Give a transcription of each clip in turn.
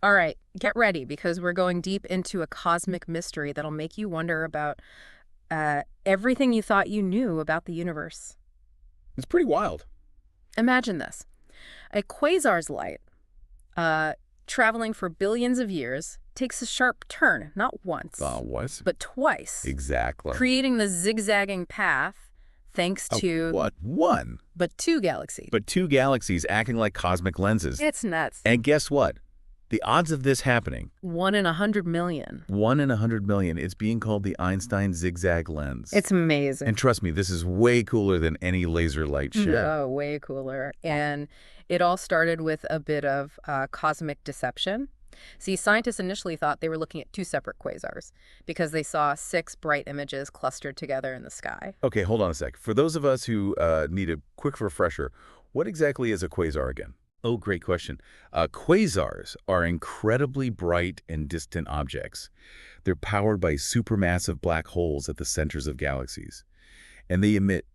All right, get ready because we're going deep into a cosmic mystery that'll make you wonder about everything you thought you knew about the universe. It's pretty wild. Imagine this. A quasar's light, uh, traveling for billions of years, takes a sharp turn, not once, What? but twice, Exactly. creating the zigzagging path thanks Oh, to what? One. but two galaxies. But two galaxies acting like cosmic lenses. It's nuts. And guess what? The odds of this happening, 1 in 100 million. 1 in 100 million, is being called the Einstein Zig-Zag lens. It's amazing. And trust me, this is way cooler than any laser light show. Oh, way cooler. And it all started with a bit of cosmic deception. See, scientists initially thought they were looking at two separate quasars because they saw six bright images clustered together in the sky. Okay, hold on a sec. For those of us who need a quick refresher, what exactly is a quasar again? Oh, great question. Quasars are incredibly bright and distant objects. They're powered by supermassive black holes at the centers of galaxies, and they emit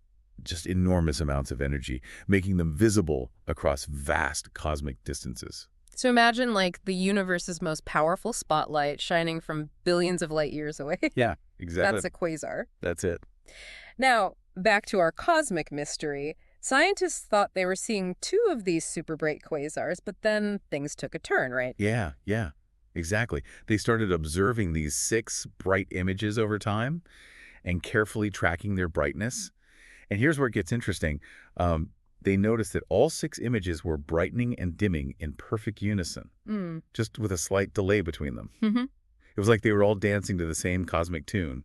just enormous amounts of energy, making them visible across vast cosmic distances. So imagine like the universe's most powerful spotlight shining from billions of light years away. Yeah, exactly. That's a quasar. That's it. Now, back to our cosmic mystery. Scientists thought they were seeing two of these super bright quasars, but then things took a turn, right? Yeah, exactly. They started observing these six bright images over time and carefully tracking their brightness. And here's where it gets interesting. They noticed that all six images were brightening and dimming in perfect unison, Mm. just with a slight delay between them. Mm-hmm. It was like they were all dancing to the same cosmic tune,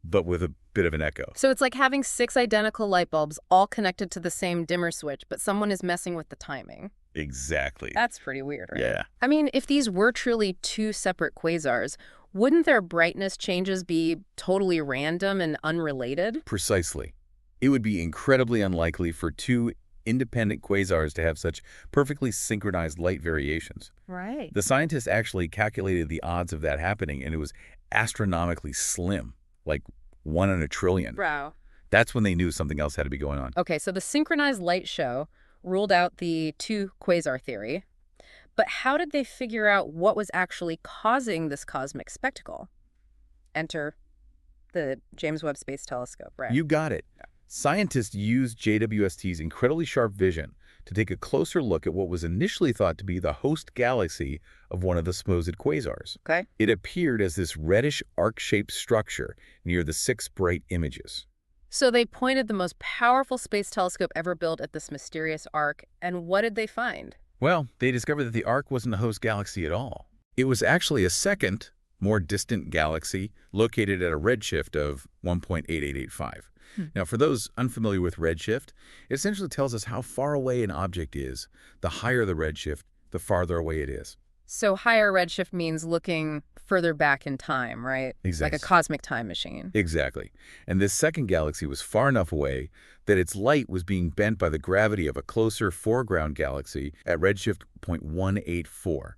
but with a bit of an echo. So it's like having six identical light bulbs all connected to the same dimmer switch, but someone is messing with the timing. Exactly. That's pretty weird, right? Yeah. I mean, if these were truly two separate quasars, wouldn't their brightness changes be totally random and unrelated? Precisely. It would be incredibly unlikely for two independent quasars to have such perfectly synchronized light variations. Right. The scientists actually calculated the odds of that happening, and it was astronomically slim, like 1 in a trillion. Wow. That's when they knew something else had to be going on. Okay, so the synchronized light show ruled out the two quasar theory. But how did they figure out what was actually causing this cosmic spectacle? Enter the James Webb Space Telescope, right? You got it. Scientists used JWST's incredibly sharp vision to take a closer look at what was initially thought to be the host galaxy of one of the supposed quasars. Okay. It appeared as this reddish arc-shaped structure near the six bright images. So they pointed the most powerful space telescope ever built at this mysterious arc, and what did they find? Well, they discovered that the arc wasn't a host galaxy at all. It was actually a second, more distant galaxy located at a redshift of 1.8885. Now, for those unfamiliar with redshift, it essentially tells us how far away an object is. The higher the redshift, the farther away it is. So higher redshift means looking further back in time, right? Exactly. Like a cosmic time machine. Exactly. And this second galaxy was far enough away that its light was being bent by the gravity of a closer foreground galaxy at redshift 0.184.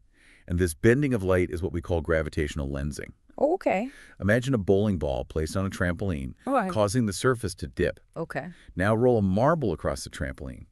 And this bending of light is what we call gravitational lensing. Oh, okay. Imagine a bowling ball placed on a trampoline, causing the surface to dip. Okay. Now roll a marble across the trampoline.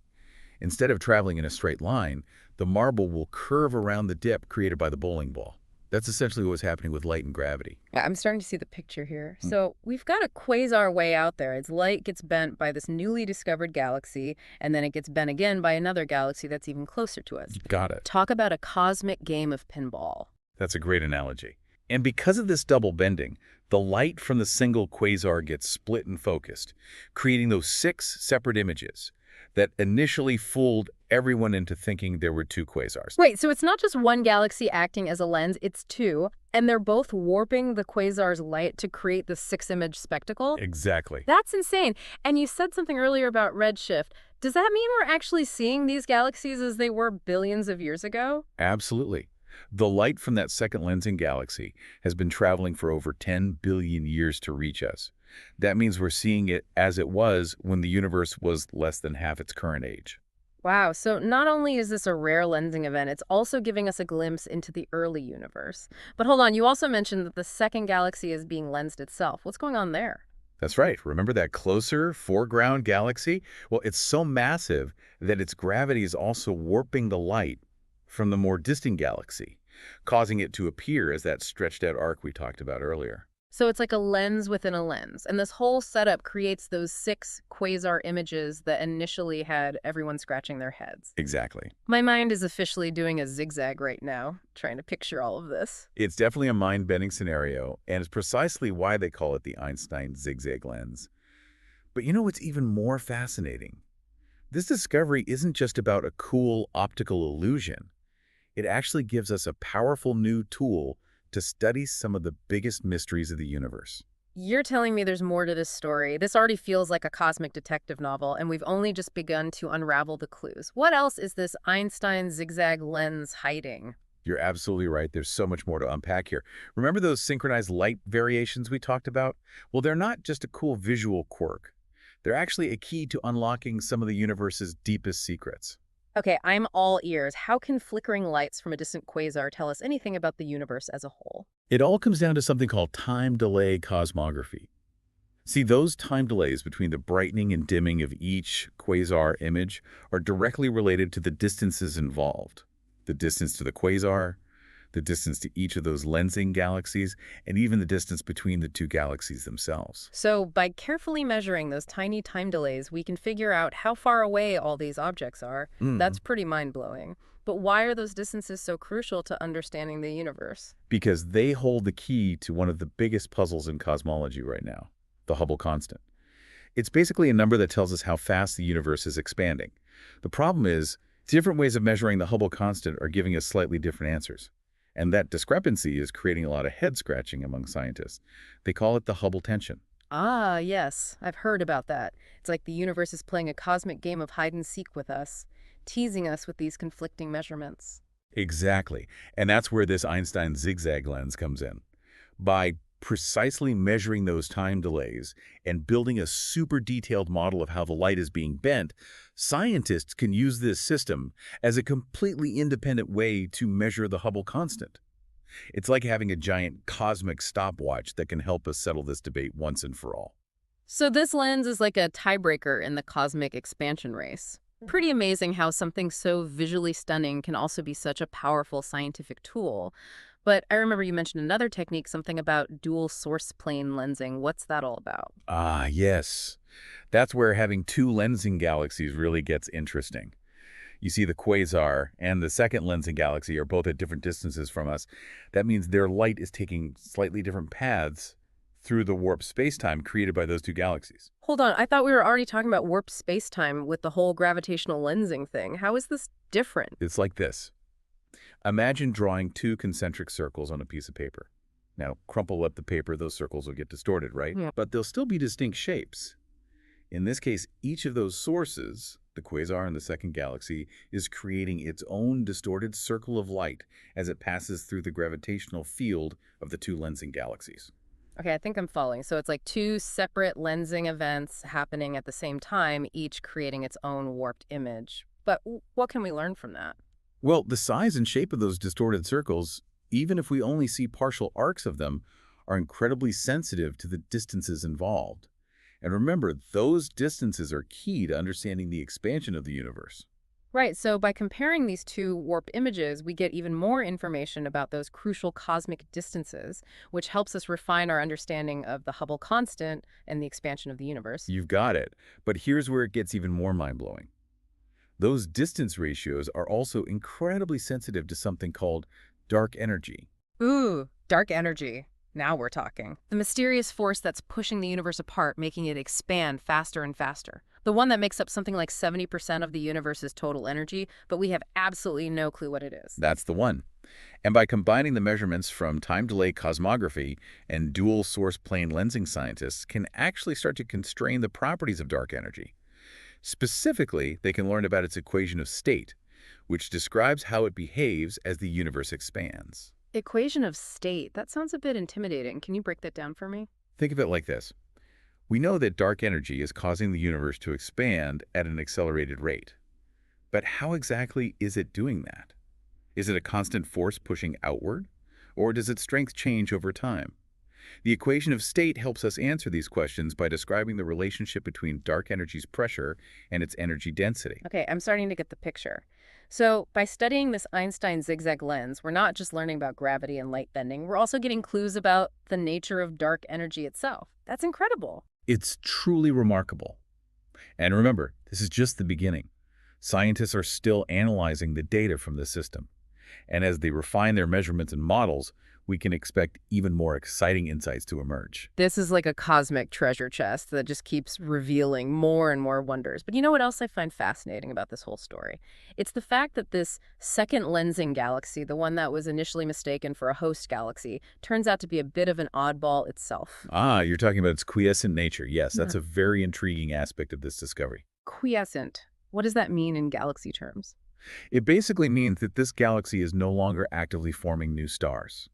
Instead of traveling in a straight line, the marble will curve around the dip created by the bowling ball. That's essentially what's happening with light and gravity. Yeah, I'm starting to see the picture here. So we've got a quasar way out there. Its light gets bent by this newly discovered galaxy, and then it gets bent again by another galaxy that's even closer to us. Got it. Talk about a cosmic game of pinball. That's a great analogy. And because of this double bending, the light from the single quasar gets split and focused, creating those six separate images that initially fooled everyone into thinking there were two quasars. Wait, so it's not just one galaxy acting as a lens, it's two, and they're both warping the quasar's light to create the six-image spectacle? Exactly. That's insane. And you said something earlier about redshift. Does that mean we're actually seeing these galaxies as they were billions of years ago? Absolutely. The light from that second lensing galaxy has been traveling for over 10 billion years to reach us. That means we're seeing it as it was when the universe was less than half its current age. Wow, so not only is this a rare lensing event, it's also giving us a glimpse into the early universe. But hold on, you also mentioned that the second galaxy is being lensed itself. What's going on there? That's right. Remember that closer foreground galaxy? Well, it's so massive that its gravity is also warping the light from the more distant galaxy. causing it to appear as that stretched out arc we talked about earlier. So it's like a lens within a lens. And this whole setup creates those 6 quasar images that initially had everyone scratching their heads. Exactly. My mind is officially doing a zigzag right now, trying to picture all of this. It's definitely a mind-bending scenario, and it's precisely why they call it the Einstein Zig-Zag lens. But you know what's even more fascinating? This discovery isn't just about a cool optical illusion. It actually gives us a powerful new tool to study some of the biggest mysteries of the universe. You're telling me there's more to this story. This already feels like a cosmic detective novel, and we've only just begun to unravel the clues. What else is this Einstein zigzag lens hiding? You're absolutely right. There's so much more to unpack here. Remember those synchronized light variations we talked about? Well, they're not just a cool visual quirk. They're actually a key to unlocking some of the universe's deepest secrets. Okay, I'm all ears. How can flickering lights from a distant quasar tell us anything about the universe as a whole? It all comes down to something called time delay cosmography. See, those time delays between the brightening and dimming of each quasar image are directly related to the distances involved. The distance to the quasar, the distance to each of those lensing galaxies, and even the distance between the two galaxies themselves. So, by carefully measuring those tiny time delays, we can figure out how far away all these objects are. Mm. That's pretty mind-blowing. But why are those distances so crucial to understanding the universe? Because they hold the key to one of the biggest puzzles in cosmology right now, the Hubble constant. It's basically a number that tells us how fast the universe is expanding. The problem is, different ways of measuring the Hubble constant are giving us slightly different answers. And that discrepancy is creating a lot of head-scratching among scientists. They call it the Hubble tension. Ah, yes, I've heard about that. It's like the universe is playing a cosmic game of hide and seek with us, teasing us with these conflicting measurements. Exactly. And that's where this Einstein zigzag lens comes in. By precisely measuring those time delays and building a super detailed model of how the light is being bent, scientists can use this system as a completely independent way to measure the Hubble constant. It's like having a giant cosmic stopwatch that can help us settle this debate once and for all. So this lens is like a tiebreaker in the cosmic expansion race. Pretty amazing how something so visually stunning can also be such a powerful scientific tool. But I remember you mentioned another technique, something about dual source plane lensing. What's that all about? Ah, yes. That's where having two lensing galaxies really gets interesting. You see, the quasar and the second lensing galaxy are both at different distances from us. That means their light is taking slightly different paths through the warp spacetime created by those two galaxies. Hold on, I thought we were already talking about warp spacetime with the whole gravitational lensing thing. How is this different? It's like this. Imagine drawing two concentric circles on a piece of paper. Now, crumple up the paper, those circles will get distorted, right? Yeah. But they'll still be distinct shapes. In this case, each of those sources, the quasar and the second galaxy, is creating its own distorted circle of light as it passes through the gravitational field of the two lensing galaxies. Okay, I think I'm following. So it's like two separate lensing events happening at the same time, each creating its own warped image. But what can we learn from that? Well, the size and shape of those distorted circles, even if we only see partial arcs of them, are incredibly sensitive to the distances involved. And remember, those distances are key to understanding the expansion of the universe. Right, so by comparing these two warped images, we get even more information about those crucial cosmic distances, which helps us refine our understanding of the Hubble constant and the expansion of the universe. You've got it. But here's where it gets even more mind-blowing. Those distance ratios are also incredibly sensitive to something called dark energy. Ooh, dark energy. Now we're talking. The mysterious force that's pushing the universe apart, making it expand faster and faster. The one that makes up something like 70% of the universe's total energy, but we have absolutely no clue what it is. That's the one. And by combining the measurements from time delay cosmography and dual source plane lensing, scientists can actually start to constrain the properties of dark energy. Specifically, they can learn about its equation of state, which describes how it behaves as the universe expands. Equation of state. That sounds a bit intimidating. Can you break that down for me? Think of it like this. We know that dark energy is causing the universe to expand at an accelerated rate. But how exactly is it doing that? Is it a constant force pushing outward? Or does its strength change over time? The equation of state helps us answer these questions by describing the relationship between dark energy's pressure and its energy density. Okay, I'm starting to get the picture. So, by studying this Einstein Zig-Zag lens, we're not just learning about gravity and light bending, we're also getting clues about the nature of dark energy itself. That's incredible. It's truly remarkable. And remember, this is just the beginning. Scientists are still analyzing the data from the system. And as they refine their measurements and models, we can expect even more exciting insights to emerge. This is like a cosmic treasure chest that just keeps revealing more and more wonders. But you know what else I find fascinating about this whole story? It's the fact that this second lensing galaxy, the one that was initially mistaken for a host galaxy, turns out to be a bit of an oddball itself. Ah, you're talking about its quiescent nature. Yes, Yeah. that's a very intriguing aspect of this discovery. Quiescent. What does that mean in galaxy terms? It basically means that this galaxy is no longer actively forming new stars.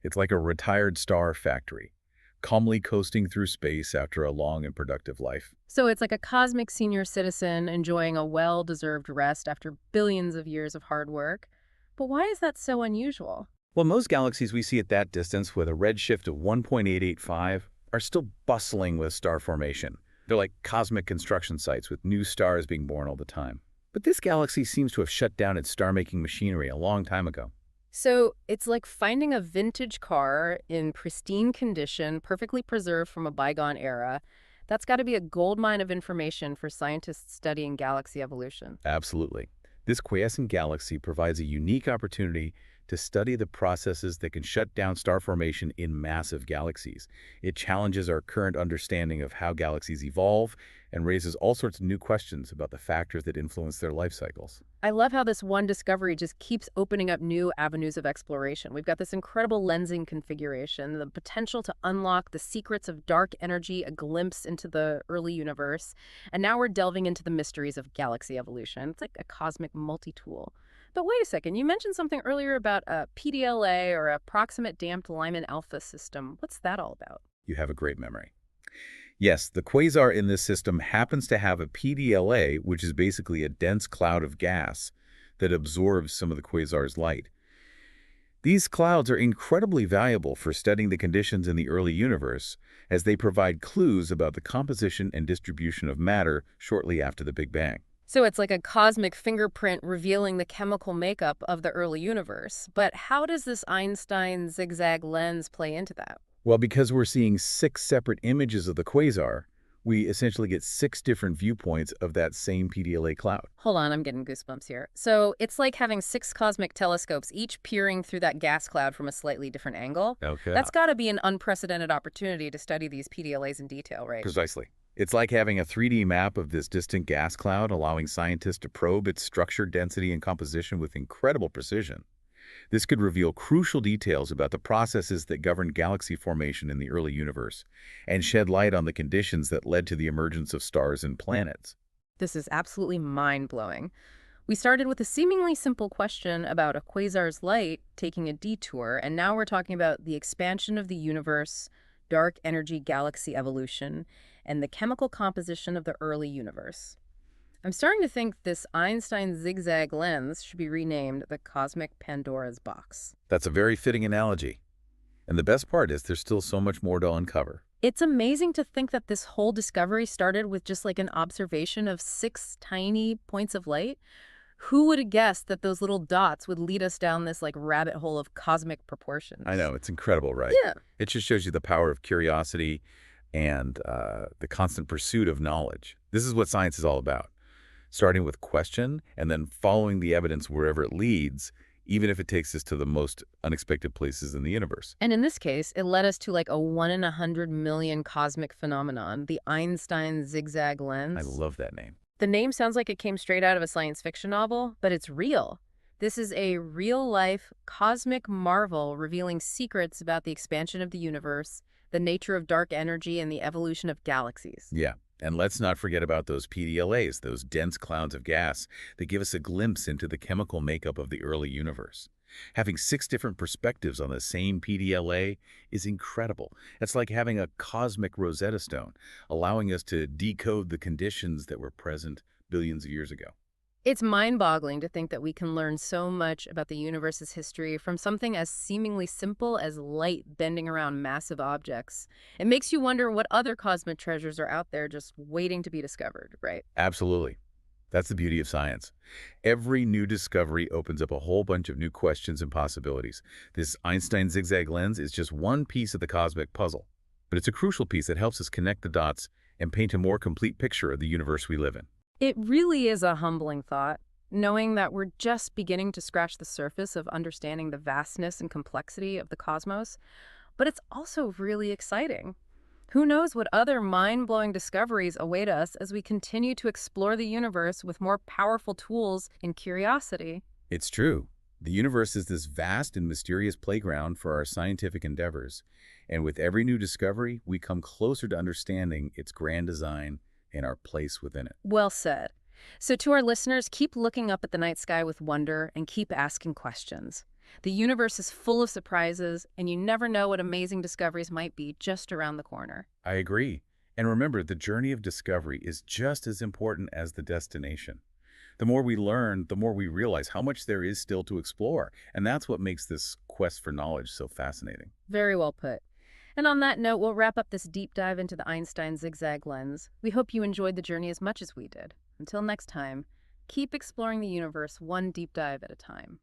It's like a retired star factory, calmly coasting through space after a long and productive life. So it's like a cosmic senior citizen enjoying a well-deserved rest after billions of years of hard work. But why is that so unusual? Well, most galaxies we see at that distance with a redshift of 1.885 are still bustling with star formation. They're like cosmic construction sites with new stars being born all the time. But this galaxy seems to have shut down its star-making machinery a long time ago. So it's like finding a vintage car in pristine condition, perfectly preserved from a bygone era. That's got to be a goldmine of information for scientists studying galaxy evolution. Absolutely. This quiescent galaxy provides a unique opportunity to study the processes that can shut down star formation in massive galaxies. It challenges our current understanding of how galaxies evolve and raises all sorts of new questions about the factors that influence their life cycles. I love how this one discovery just keeps opening up new avenues of exploration. We've got this incredible lensing configuration, the potential to unlock the secrets of dark energy, a glimpse into the early universe, and now we're delving into the mysteries of galaxy evolution. It's like a cosmic multi-tool. But wait a second, you mentioned something earlier about a PDLA or a proximate damped Lyman alpha system. What's that all about? You have a great memory. Yes, the quasar in this system happens to have a PDLA, which is basically a dense cloud of gas that absorbs some of the quasar's light. These clouds are incredibly valuable for studying the conditions in the early universe, as they provide clues about the composition and distribution of matter shortly after the Big Bang. So it's like a cosmic fingerprint revealing the chemical makeup of the early universe. But how does this Einstein zigzag lens play into that? Well, because we're seeing 6 separate images of the quasar, we essentially get 6 different viewpoints of that same PDLA cloud. Hold on, I'm getting goosebumps here. So it's like having six cosmic telescopes, each peering through that gas cloud from a slightly different angle. Okay. That's got to be an unprecedented opportunity to study these PDLAs in detail, right? Precisely. It's like having a 3D map of this distant gas cloud, allowing scientists to probe its structure, density, and composition with incredible precision. This could reveal crucial details about the processes that govern galaxy formation in the early universe, and shed light on the conditions that led to the emergence of stars and planets. This is absolutely mind-blowing. We started with a seemingly simple question about a quasar's light taking a detour, and now we're talking about the expansion of the universe, dark energy galaxy evolution, and the chemical composition of the early universe. I'm starting to think this Einstein zigzag lens should be renamed the Cosmic Pandora's Box. That's a very fitting analogy. And the best part is there's still so much more to uncover. It's amazing to think that this whole discovery started with just like an observation of six tiny points of light. Who would have guessed that those little dots would lead us down this like rabbit hole of cosmic proportions? I know, it's incredible, right? Yeah. It just shows you the power of curiosity and the constant pursuit of knowledge. This is what science is all about. Starting with question and then following the evidence wherever it leads, even if it takes us to the most unexpected places in the universe. And in this case, it led us to like a 1 in 100 million cosmic phenomenon, the Einstein zigzag lens. I love that name. The name sounds like it came straight out of a science fiction novel, but it's real. This is a real-life cosmic marvel revealing secrets about the expansion of the universe, the nature of dark energy, and the evolution of galaxies. Yeah. And let's not forget about those PDLAs, those dense clouds of gas that give us a glimpse into the chemical makeup of the early universe. Having 6 different perspectives on the same PDLA is incredible. It's like having a cosmic Rosetta Stone, allowing us to decode the conditions that were present billions of years ago. It's mind-boggling to think that we can learn so much about the universe's history from something as seemingly simple as light bending around massive objects. It makes you wonder what other cosmic treasures are out there just waiting to be discovered, right? Absolutely. That's the beauty of science. Every new discovery opens up a whole bunch of new questions and possibilities. This Einstein Zig-Zag lens is just one piece of the cosmic puzzle, but it's a crucial piece that helps us connect the dots and paint a more complete picture of the universe we live in. It really is a humbling thought, knowing that we're just beginning to scratch the surface of understanding the vastness and complexity of the cosmos, but it's also really exciting. Who knows what other mind-blowing discoveries await us as we continue to explore the universe with more powerful tools and curiosity? It's true. The universe is this vast and mysterious playground for our scientific endeavors, and with every new discovery, we come closer to understanding its grand design and our place within it. Well said. So, to our listeners, keep looking up at the night sky with wonder and keep asking questions. The universe is full of surprises, and you never know what amazing discoveries might be just around the corner. I agree. And remember, the journey of discovery is just as important as the destination. The more we learn, the more we realize how much there is still to explore. And that's what makes this quest for knowledge so fascinating. Very well put. And on that note, we'll wrap up this deep dive into the Einstein Zig-Zag lens. We hope you enjoyed the journey as much as we did. Until next time, keep exploring the universe one deep dive at a time.